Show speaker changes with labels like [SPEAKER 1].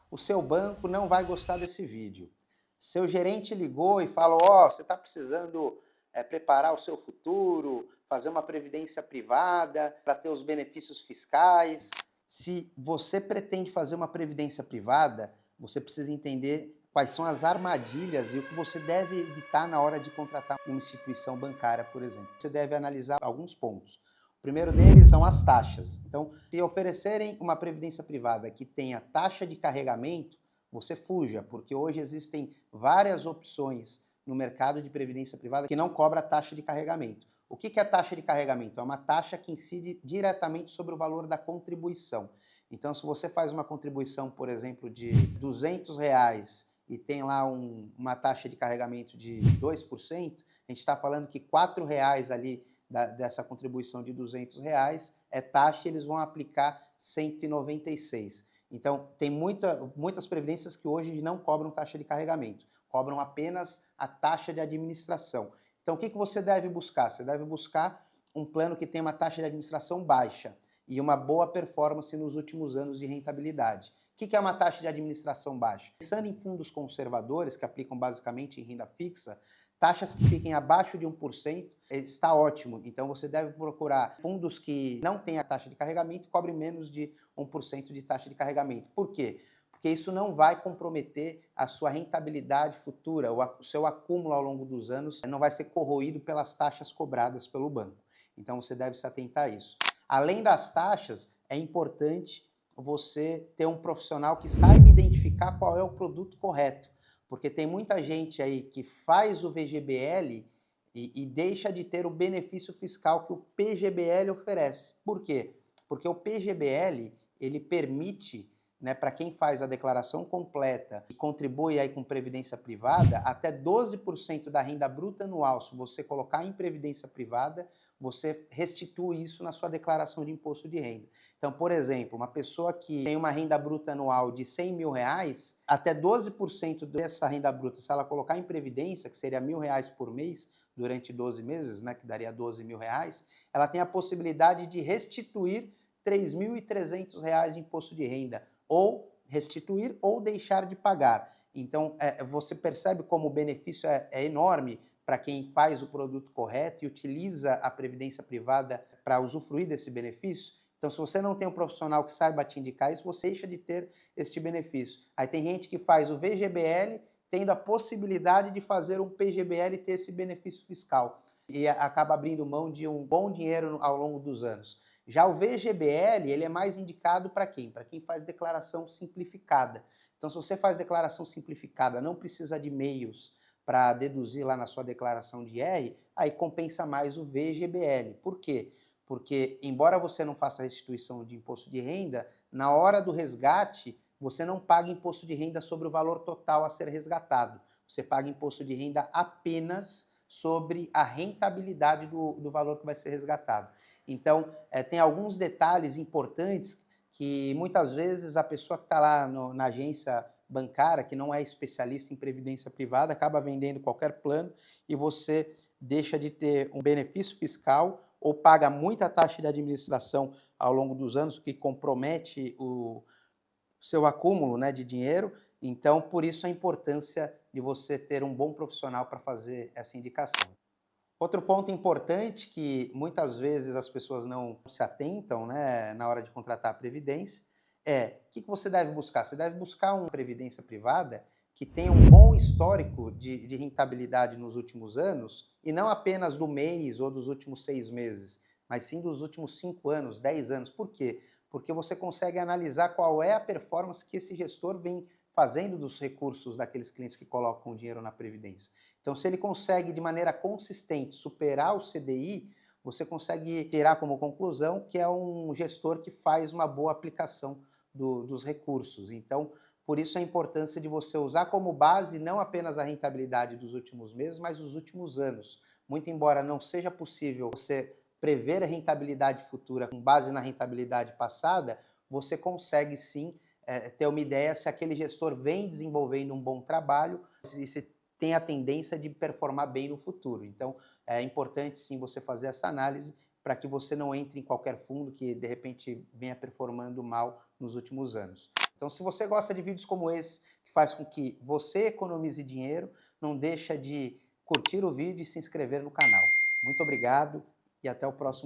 [SPEAKER 1] o seu banco não vai gostar desse vídeo. Seu gerente ligou e falou, ó, você está precisando preparar o seu futuro, fazer uma previdência privada para ter os benefícios fiscais. Se você pretende fazer uma previdência privada, você precisa entender quais são as armadilhas e o que você deve evitar na hora de contratar uma instituição bancária, por exemplo. Você deve analisar alguns pontos. O primeiro deles são as taxas. Então, se oferecerem uma previdência privada que tenha taxa de carregamento, você fuja, porque hoje existem várias opções no mercado de previdência privada que não cobra taxa de carregamento. O que é taxa de carregamento? É uma taxa que incide diretamente sobre o valor da contribuição. Então, se você faz uma contribuição, por exemplo, de R$ 200 e tem lá uma taxa de carregamento de 2%, a gente está falando que R$ 4 ali dessa contribuição de R$ 200 é taxa e eles vão aplicar 196. Então, tem muitas previdências que hoje não cobram taxa de carregamento, cobram apenas a taxa de administração. Então, o que você deve buscar? Você deve buscar um plano que tenha uma taxa de administração baixa e uma boa performance nos últimos anos de rentabilidade. O que é uma taxa de administração baixa? Pensando em fundos conservadores, que aplicam basicamente em renda fixa, taxas que fiquem abaixo de 1% está ótimo. Então você deve procurar fundos que não têm a taxa de carregamento e cobrem menos de 1% de taxa de carregamento. Por quê? Porque isso não vai comprometer a sua rentabilidade futura, o seu acúmulo ao longo dos anos não vai ser corroído pelas taxas cobradas pelo banco. Então você deve se atentar a isso. Além das taxas, é importante você ter um profissional que saiba identificar qual é o produto correto. Porque tem muita gente aí que faz o VGBL e deixa de ter o benefício fiscal que o PGBL oferece. Por quê? Porque o PGBL, ele permite, né, para quem faz a declaração completa e contribui aí com previdência privada, até 12% da renda bruta anual, se você colocar em previdência privada, você restitui isso na sua declaração de imposto de renda. Então, por exemplo, uma pessoa que tem uma renda bruta anual de R$ 100 mil, até 12% dessa renda bruta, se ela colocar em previdência, que seria R$ 1.000 por mês, durante 12 meses, né, que daria R$ 12 mil, ela tem a possibilidade de restituir R$ 3.300 de imposto de renda, ou restituir ou deixar de pagar. Então, você percebe como o benefício é enorme para quem faz o produto correto e utiliza a previdência privada para usufruir desse benefício. Então, se você não tem um profissional que saiba te indicar isso, você deixa de ter este benefício. Aí tem gente que faz o VGBL tendo a possibilidade de fazer um PGBL e ter esse benefício fiscal e acaba abrindo mão de um bom dinheiro ao longo dos anos. Já o VGBL, ele é mais indicado para quem? Para quem faz declaração simplificada. Então, se você faz declaração simplificada, não precisa de meios para deduzir lá na sua declaração de IR, aí compensa mais o VGBL. Por quê? Porque, embora você não faça restituição de imposto de renda, na hora do resgate, você não paga imposto de renda sobre o valor total a ser resgatado. Você paga imposto de renda apenas sobre a rentabilidade do valor que vai ser resgatado. Então, tem alguns detalhes importantes que muitas vezes a pessoa que está lá na agência bancária, que não é especialista em previdência privada, acaba vendendo qualquer plano e você deixa de ter um benefício fiscal ou paga muita taxa de administração ao longo dos anos, o que compromete o seu acúmulo, né, de dinheiro. Então, por isso a importância de você ter um bom profissional para fazer essa indicação. Outro ponto importante que muitas vezes as pessoas não se atentam, né, na hora de contratar a previdência, o que você deve buscar? Você deve buscar uma previdência privada que tenha um bom histórico de rentabilidade nos últimos anos, e não apenas do mês ou dos últimos 6 meses, mas sim dos últimos 5 anos, 10 anos. Por quê? Porque você consegue analisar qual é a performance que esse gestor vem fazendo dos recursos daqueles clientes que colocam o dinheiro na Previdência. Então, se ele consegue de maneira consistente superar o CDI, você consegue tirar como conclusão que é um gestor que faz uma boa aplicação dos recursos. Então, por isso a importância de você usar como base não apenas a rentabilidade dos últimos meses, mas dos últimos anos. Muito embora não seja possível você prever a rentabilidade futura com base na rentabilidade passada, você consegue sim ter uma ideia se aquele gestor vem desenvolvendo um bom trabalho e se tem a tendência de performar bem no futuro. Então, é importante sim você fazer essa análise para que você não entre em qualquer fundo que de repente venha performando mal nos últimos anos. Então, se você gosta de vídeos como esse, que faz com que você economize dinheiro, não deixa de curtir o vídeo e se inscrever no canal. Muito obrigado e até o próximo